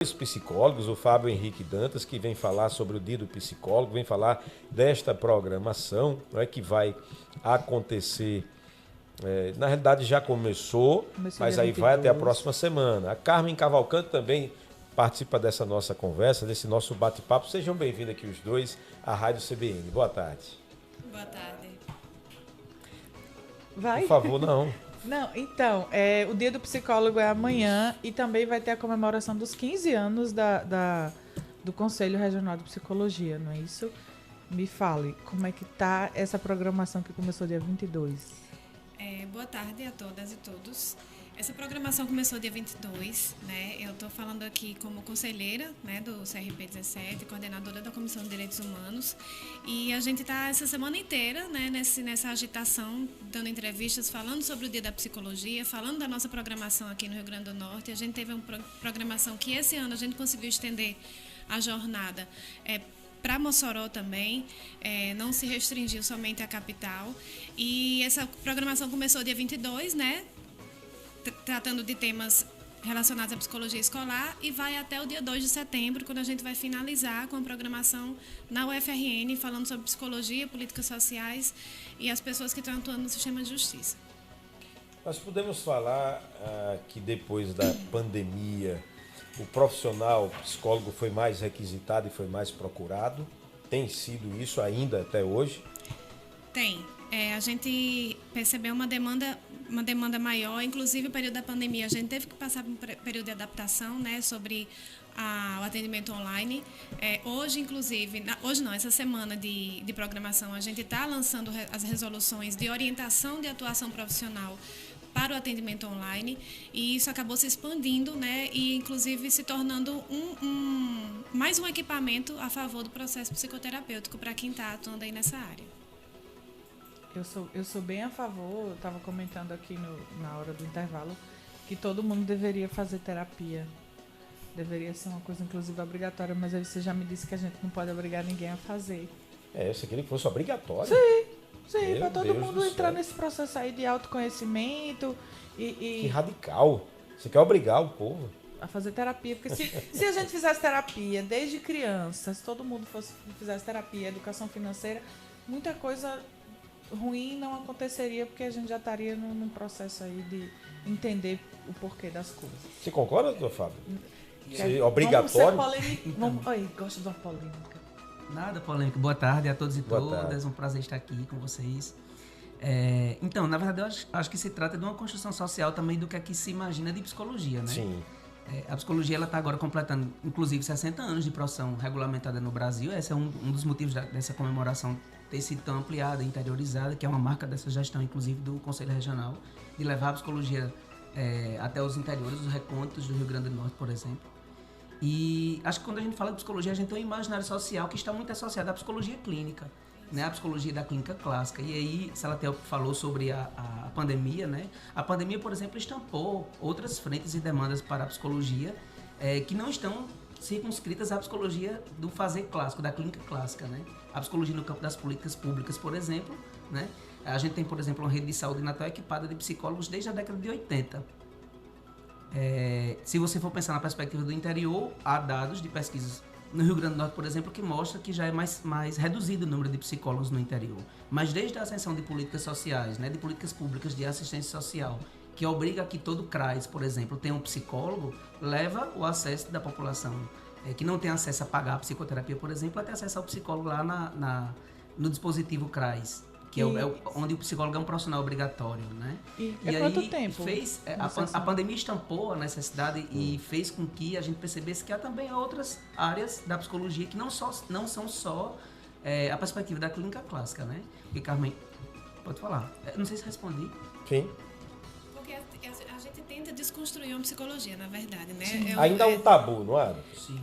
Dois psicólogos, o Fábio Henrique Dantas, que vem falar sobre o Dia do Psicólogo, vem falar desta programação, não é, que vai acontecer. Na realidade já começou, mas dia aí vai até a 22. próxima semana. A Carmen Cavalcante também participa dessa nossa conversa, desse nosso bate-papo. Sejam bem-vindos aqui os dois à Rádio CBN. Boa tarde. Boa tarde. Vai? Por favor, não. Não, então, o Dia do Psicólogo é amanhã e também vai ter a comemoração dos 15 anos do Conselho Regional de Psicologia, não é isso? Me fale, como é que tá essa programação que começou dia 22? Boa tarde a todas e todos. Essa programação começou dia 22, né? Eu estou falando aqui como conselheira, né, do CRP 17, coordenadora da Comissão de Direitos Humanos. E a gente está essa semana inteira, né, nessa agitação, dando entrevistas, falando sobre o Dia da Psicologia, falando da nossa programação aqui no Rio Grande do Norte. A gente teve uma programação que esse ano a gente conseguiu estender a jornada para Mossoró também, não se restringiu somente à capital. E essa programação começou dia 22, né? Tratando de temas relacionados à psicologia escolar e vai até o dia 2 de setembro, quando a gente vai finalizar com a programação na UFRN, falando sobre psicologia, políticas sociais e as pessoas que estão atuando no sistema de justiça. Nós podemos falar que depois da pandemia, o profissional psicólogo foi mais requisitado e foi mais procurado? Tem sido isso ainda até hoje? Tem. A gente percebeu uma demanda maior, inclusive o período da pandemia. A gente teve que passar por um período de adaptação, né, sobre o atendimento online. Hoje, inclusive, hoje não, essa semana de programação, a gente está lançando as resoluções de orientação de atuação profissional para o atendimento online, e isso acabou se expandindo, né, e inclusive se tornando mais um equipamento a favor do processo psicoterapêutico para quem está atuando aí nessa área. Eu sou bem a favor, eu estava comentando aqui na hora do intervalo, que todo mundo deveria fazer terapia. Deveria ser uma coisa, inclusive, obrigatória, mas aí você já me disse que a gente não pode obrigar ninguém a fazer. Você queria que fosse obrigatório? Sim, para todo Deus mundo do entrar céu. nesse processo aí de autoconhecimento Que radical. Você quer obrigar o povo? a fazer terapia. Porque se a gente fizesse terapia desde criança, se todo mundo fizesse terapia, educação financeira, muita coisa ruim não aconteceria, porque a gente já estaria num processo aí de entender o porquê das coisas. Você concorda, doutor Fábio? Vamos Obrigatório? ser polêmicos. Oi, gosto de uma polêmica. Nada polêmico. Boa tarde a todos e Boa todas. tarde. Um prazer estar aqui com vocês. Então, na verdade, eu acho que se trata de uma construção social também do que aqui se imagina de psicologia, né? Sim. A psicologia está agora completando, inclusive, 60 anos de profissão regulamentada no Brasil. Esse é um dos motivos dessa comemoração ter sido tão ampliada, interiorizada, que é uma marca dessa gestão, inclusive, do Conselho Regional, de levar a psicologia até os interiores, os recônditos do Rio Grande do Norte, por exemplo. E acho que quando a gente fala de psicologia, a gente tem um imaginário social que está muito associado à psicologia clínica, né? A psicologia da clínica clássica. E aí, Salatel falou sobre a pandemia, né? A pandemia, por exemplo, estampou outras frentes e demandas para a psicologia que não estão circunscritas à psicologia do fazer clássico, da clínica clássica, né? A psicologia no campo das políticas públicas, por exemplo, né? A gente tem, por exemplo, uma rede de saúde natal equipada de psicólogos desde a década de 80. Se você for pensar na perspectiva do interior, há dados de pesquisas no Rio Grande do Norte, por exemplo, que mostra que já é mais reduzido o número de psicólogos no interior. Mas desde a ascensão de políticas sociais, né, de políticas públicas de assistência social, que obriga que todo CRAS, por exemplo, tenha um psicólogo, leva o acesso da população que não tem acesso a pagar a psicoterapia, por exemplo, a ter acesso ao psicólogo lá no dispositivo CRAS, que onde o psicólogo é um profissional obrigatório, né? E aí quanto tempo? A pandemia estampou a necessidade e fez com que a gente percebesse que há também outras áreas da psicologia que não são só a perspectiva da clínica clássica, né? E Carmen, pode falar. Não sei se respondi. Sim. Porque a gente tenta desconstruir uma psicologia, na verdade, né? Ainda é um tabu, não é? Sim.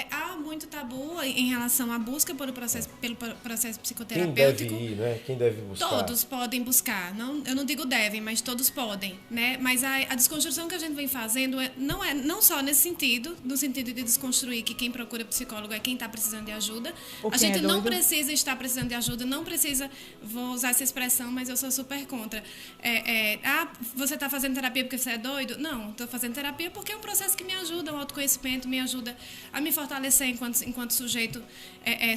Há muito tabu em relação à busca pelo processo Quem psicoterapêutico. deve ir, né? Quem deve buscar? Todos podem buscar. Não, eu não digo devem, mas todos podem, né? Mas a desconstrução que a gente vem fazendo não só nesse sentido, no sentido de desconstruir que quem procura psicólogo é quem está precisando de ajuda. A gente não precisa estar precisando de ajuda, não precisa, vou usar essa expressão, mas eu sou super contra. Você está fazendo terapia porque você é doido? Não, estou fazendo terapia porque é um processo que me ajuda, o autoconhecimento me ajuda a me fortalecer enquanto sujeito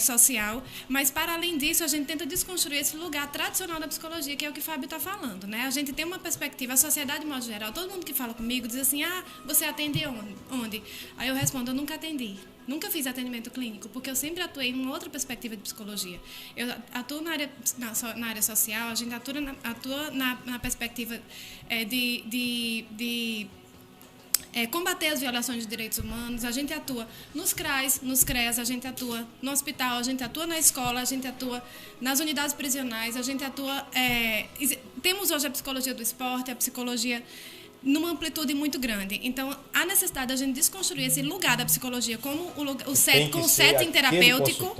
social. Mas, para além disso, a gente tenta desconstruir esse lugar tradicional da psicologia, que é o que o Fábio está falando, né? A gente tem uma perspectiva, a sociedade, de modo geral, todo mundo que fala comigo diz assim, você atende onde? Aí eu respondo, eu nunca atendi. Nunca fiz atendimento clínico, porque eu sempre atuei em uma outra perspectiva de psicologia. Eu atuo na área social, a gente atua na perspectiva de combater as violações de direitos humanos. A gente atua nos CRAs, nos CREAS, a gente atua no hospital, a gente atua na escola, a gente atua nas unidades prisionais, a gente atua... temos hoje a psicologia do esporte, a psicologia numa amplitude muito grande. Então, há necessidade de a gente desconstruir esse lugar da psicologia como o setting terapêutico,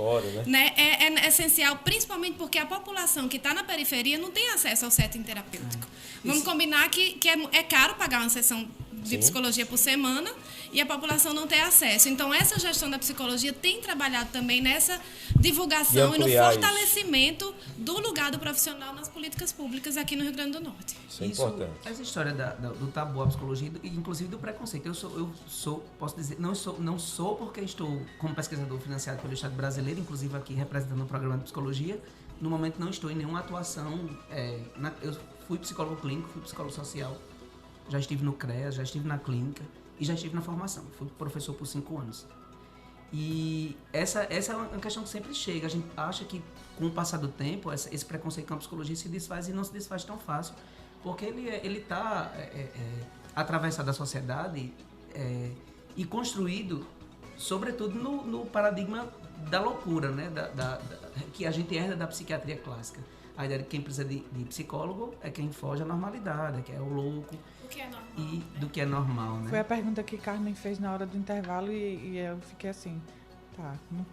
né? É essencial, principalmente porque a população que está na periferia não tem acesso ao setting terapêutico. Vamos combinar que é caro pagar uma sessão de psicologia por semana e a população não tem acesso. Então, essa gestão da psicologia tem trabalhado também nessa divulgação e no fortalecimento do lugar do profissional nas políticas públicas aqui no Rio Grande do Norte. Isso é importante. Essa história do tabu à psicologia e inclusive do preconceito. Eu sou, posso dizer, não sou porque estou como pesquisador financiado pelo Estado brasileiro, inclusive aqui representando o programa de psicologia. No momento não estou em nenhuma atuação. Eu fui psicólogo clínico, fui psicólogo social. Já estive no CREAS, já estive na clínica e já estive na formação. Fui professor por 5 anos. E essa é uma questão que sempre chega. A gente acha que, com o passar do tempo, esse preconceito com a psicologia se desfaz e não se desfaz tão fácil. Porque ele está atravessado da sociedade e construído, sobretudo, no paradigma da loucura, né? Que a gente herda da psiquiatria clássica. A ideia de que quem precisa de psicólogo é quem foge à normalidade, que é o louco. Do que é normal. Do que é normal, né? Foi a pergunta que Carmen fez na hora do intervalo e eu fiquei assim,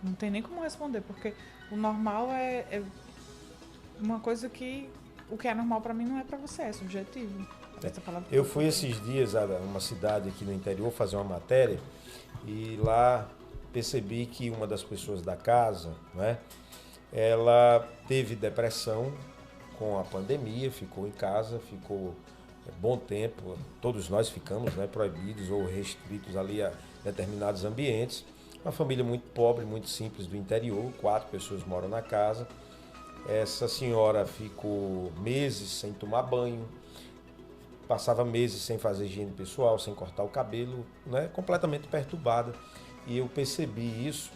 não tem nem como responder, porque o normal é uma coisa que o que é normal para mim não é para você, é subjetivo. Eu fui esses dias a uma cidade aqui no interior fazer uma matéria e lá percebi que uma das pessoas da casa, né, ela teve depressão com a pandemia, ficou em casa, ficou bom tempo, todos nós ficamos, né, proibidos ou restritos ali a determinados ambientes. Uma família muito pobre, muito simples do interior, 4 pessoas moram na casa. Essa senhora ficou meses sem tomar banho, passava meses sem fazer higiene pessoal, sem cortar o cabelo, né, completamente perturbada. E eu percebi isso.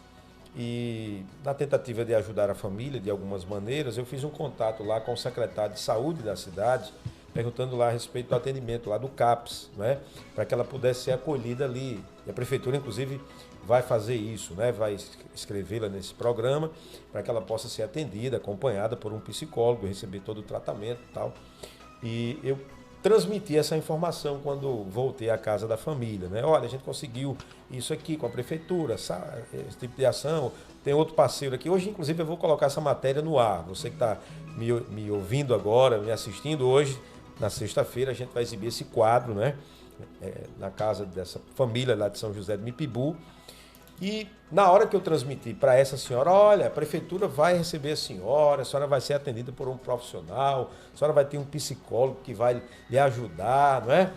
E na tentativa de ajudar a família de algumas maneiras, eu fiz um contato lá com o secretário de saúde da cidade, perguntando lá a respeito do atendimento lá do CAPS, né, para que ela pudesse ser acolhida ali. E a prefeitura, inclusive, vai fazer isso, né, vai escrevê-la nesse programa para que ela possa ser atendida, acompanhada por um psicólogo, receber todo o tratamento e tal. E eu transmiti essa informação quando voltei à casa da família, né? Olha, a gente conseguiu isso aqui com a prefeitura, esse tipo de ação. Tem outro parceiro aqui. Hoje, inclusive, eu vou colocar essa matéria no ar. Você que está me ouvindo agora, me assistindo hoje, na sexta-feira, a gente vai exibir esse quadro, né? Na casa dessa família lá de São José do Mipibu. E na hora que eu transmiti para essa senhora, olha, a prefeitura vai receber a senhora vai ser atendida por um profissional, a senhora vai ter um psicólogo que vai lhe ajudar, não é?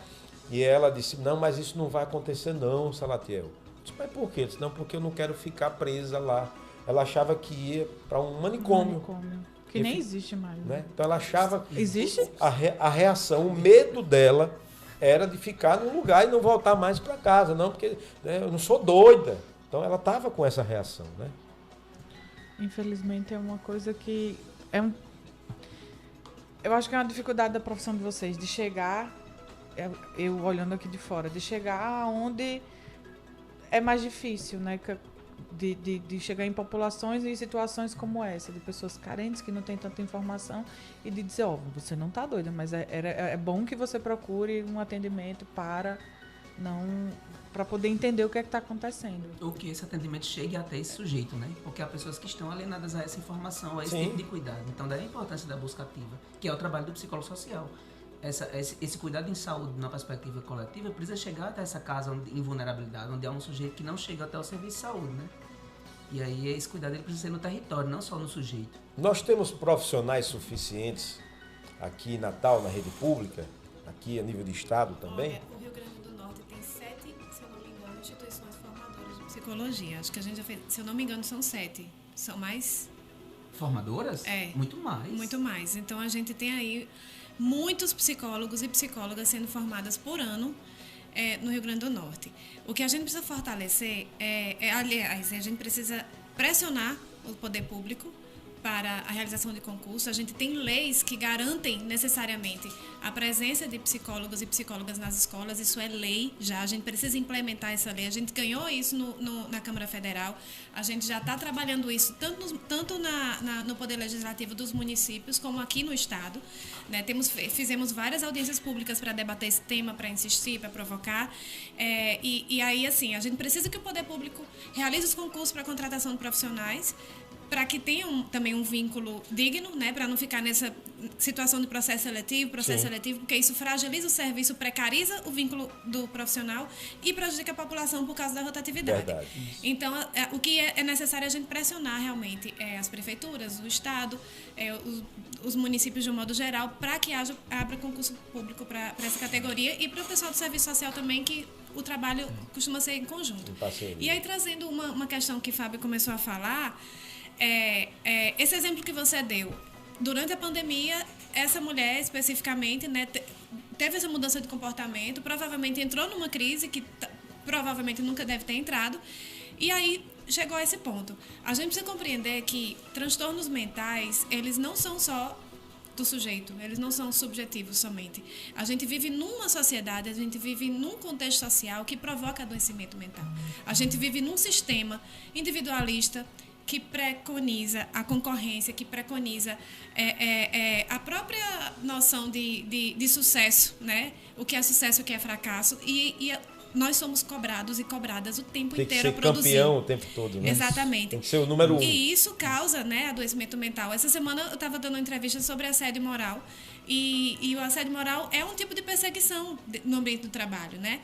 E ela disse, não, mas isso não vai acontecer não, Salatiel. Eu disse, mas por quê? Eu disse, não, porque eu não quero ficar presa lá. Ela achava que ia para um manicômio. Que nem existe mais. Né? Então ela achava... Existe? A reação, o medo dela era de ficar num lugar e não voltar mais para casa, não, porque né, eu não sou doida. Então ela estava com essa reação, né? Infelizmente é uma coisa que eu acho que é uma dificuldade da profissão de vocês, de chegar, eu olhando aqui de fora, de chegar onde é mais difícil, né? De chegar em populações e em situações como essa, de pessoas carentes que não têm tanta informação e de dizer, você não está doida, mas é bom que você procure um atendimento para para poder entender o que é que está acontecendo. Ou que esse atendimento chegue até esse sujeito, né? Porque há pessoas que estão alienadas a essa informação, a esse Sim. tipo de cuidado. Então, daí a importância da busca ativa, que é o trabalho do psicólogo social. Esse cuidado em saúde, na perspectiva coletiva, precisa chegar até essa casa em vulnerabilidade, onde há um sujeito que não chega até o serviço de saúde, né? E aí esse cuidado ele precisa ser no território, não só no sujeito. Nós temos profissionais suficientes aqui em Natal, na rede pública, aqui a nível de estado também? Olha, o Rio Grande do Norte tem 7, se eu não me engano, instituições formadoras de psicologia. Acho que a gente já fez, se eu não me engano, são 7. São mais? Formadoras? É. Muito mais. Muito mais. Então, a gente tem aí muitos psicólogos e psicólogas sendo formadas por ano no Rio Grande do Norte. O que a gente precisa fortalecer aliás, a gente precisa pressionar o poder público para a realização de concursos. A gente tem leis que garantem necessariamente a presença de psicólogos e psicólogas nas escolas. Isso é lei já, a gente precisa implementar essa lei. A gente ganhou isso na Câmara Federal, a gente já está trabalhando isso tanto no Poder Legislativo dos municípios como aqui no Estado, né? Fizemos várias audiências públicas para debater esse tema, para insistir, para provocar. E aí, assim, a gente precisa que o poder público realize os concursos para a contratação de profissionais, para que tenha também um vínculo digno, né, para não ficar nessa situação de processo seletivo, porque isso fragiliza o serviço, precariza o vínculo do profissional e prejudica a população por causa da rotatividade. Verdade. Então, o que é necessário a gente pressionar realmente as prefeituras, o Estado, os municípios de um modo geral, para que abra concurso público para essa categoria e para o pessoal do serviço social também, que o trabalho costuma ser em conjunto. E aí, trazendo uma questão que Fábio começou a falar, esse exemplo que você deu, durante a pandemia, essa mulher especificamente, né, teve essa mudança de comportamento, provavelmente entrou numa crise que provavelmente nunca deve ter entrado, e aí chegou a esse ponto. A gente precisa compreender que transtornos mentais, eles não são só do sujeito, eles não são subjetivos somente. A gente vive numa sociedade, a gente vive num contexto social que provoca adoecimento mental. A gente vive num sistema individualista que preconiza a concorrência, que preconiza a própria noção de sucesso, né? O que é sucesso e o que é fracasso. E nós somos cobrados e cobradas o tempo inteiro a produzir. Tem que ser campeão o tempo todo, né? Exatamente. Tem que ser o número 1. E isso causa, né, adoecimento mental. Essa semana eu estava dando uma entrevista sobre assédio moral. E o assédio moral é um tipo de perseguição no ambiente do trabalho, né?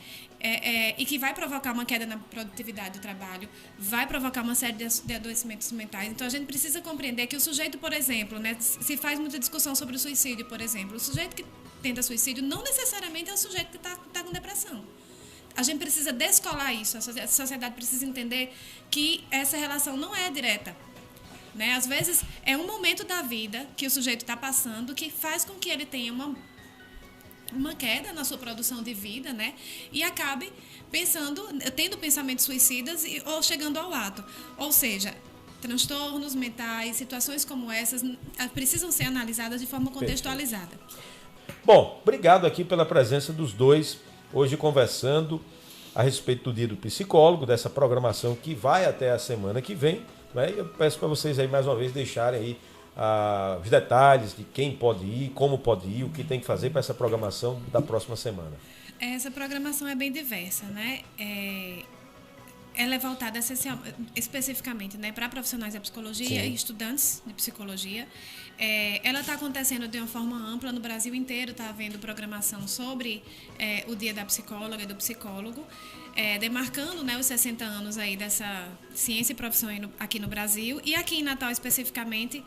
E que vai provocar uma queda na produtividade do trabalho, vai provocar uma série de adoecimentos mentais. Então, a gente precisa compreender que o sujeito, por exemplo, né, se faz muita discussão sobre o suicídio, por exemplo. O sujeito que tenta suicídio não necessariamente é o sujeito que está com depressão. A gente precisa descolar isso, a sociedade precisa entender que essa relação não é direta. Né? Às vezes, é um momento da vida que o sujeito está passando que faz com que ele tenha uma queda na sua produção de vida, né? E acabe tendo pensamentos suicidas ou chegando ao ato. Ou seja, transtornos mentais, situações como essas precisam ser analisadas de forma contextualizada. Perfeito. Bom, obrigado aqui pela presença dos dois, hoje conversando a respeito do Dia do Psicólogo, dessa programação que vai até a semana que vem. Né? Eu peço para vocês aí mais uma vez deixarem aí os detalhes de quem pode ir, como pode ir, o que tem que fazer para essa programação da próxima semana. Essa programação é bem diversa, né? Ela é voltada especificamente, né, para profissionais da psicologia. Sim. E estudantes de psicologia. Ela está acontecendo de uma forma ampla no Brasil inteiro, está havendo programação sobre o Dia da Psicóloga e do Psicólogo, demarcando, né, os 60 anos aí dessa ciência e profissão aqui no Brasil. E aqui em Natal, especificamente,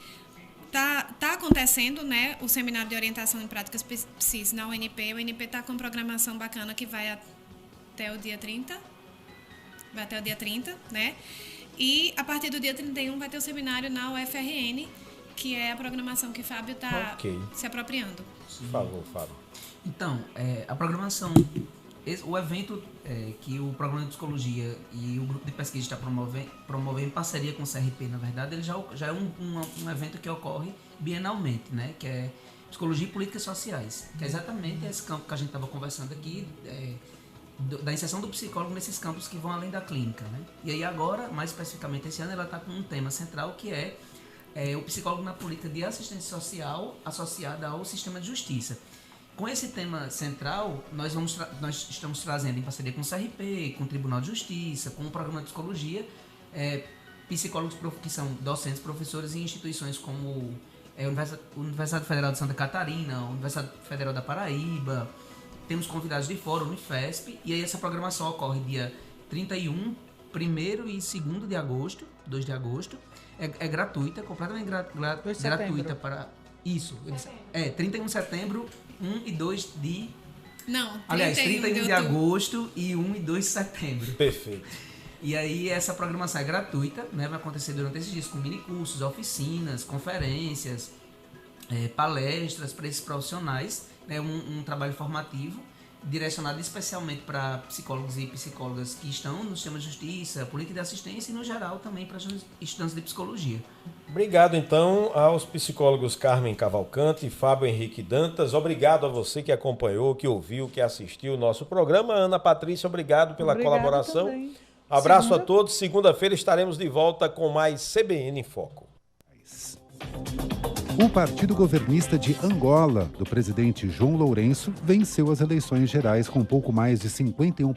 está acontecendo, né, o Seminário de Orientação em Práticas PSIS na UNP. A UNP está com uma programação bacana que vai até o dia 30. Vai até o dia 30, né? E a partir do dia 31 vai ter o seminário na UFRN, que é a programação que o Fábio está se apropriando. Por favor, Fábio. Então, a programação, o evento que o Programa de Psicologia e o Grupo de Pesquisa está promovendo em parceria com o CRP, na verdade, ele já é um evento que ocorre bienalmente, né? Que é Psicologia e Políticas Sociais, que é exatamente esse campo que a gente estava conversando aqui, da inserção do psicólogo nesses campos que vão além da clínica, né? E aí agora, mais especificamente esse ano, ela está com um tema central que é o psicólogo na política de assistência social associada ao sistema de justiça. Com esse tema central, nós estamos trazendo em parceria com o CRP, com o Tribunal de Justiça, com o Programa de Psicologia, psicólogos que são docentes, professores em instituições como a Universidade Federal de Santa Catarina, a Universidade Federal da Paraíba, temos convidados de fora, Unifesp, e aí essa programação ocorre dia 31, 1º e 2º de agosto, 2 de agosto, é gratuita, completamente gratuita para... Isso, 31 de setembro, 1 e 2 de... Não, 31 de agosto e 1 e 2 de setembro. Perfeito. E aí essa programação é gratuita, né? Vai acontecer durante esses dias com minicursos, oficinas, conferências, palestras para esses profissionais, né? Um trabalho formativo direcionado especialmente para psicólogos e psicólogas que estão no sistema de justiça, política de assistência e no geral também para estudantes de psicologia. Obrigado então aos psicólogos Carmen Cavalcante e Fábio Henrique Dantas. Obrigado a você que acompanhou, que ouviu, que assistiu o nosso programa. Ana Patrícia, obrigado pela colaboração. Também. Abraço a todos. Segunda-feira estaremos de volta com mais CBN em Foco. O Partido Governista de Angola, do presidente João Lourenço, venceu as eleições gerais com pouco mais de 51%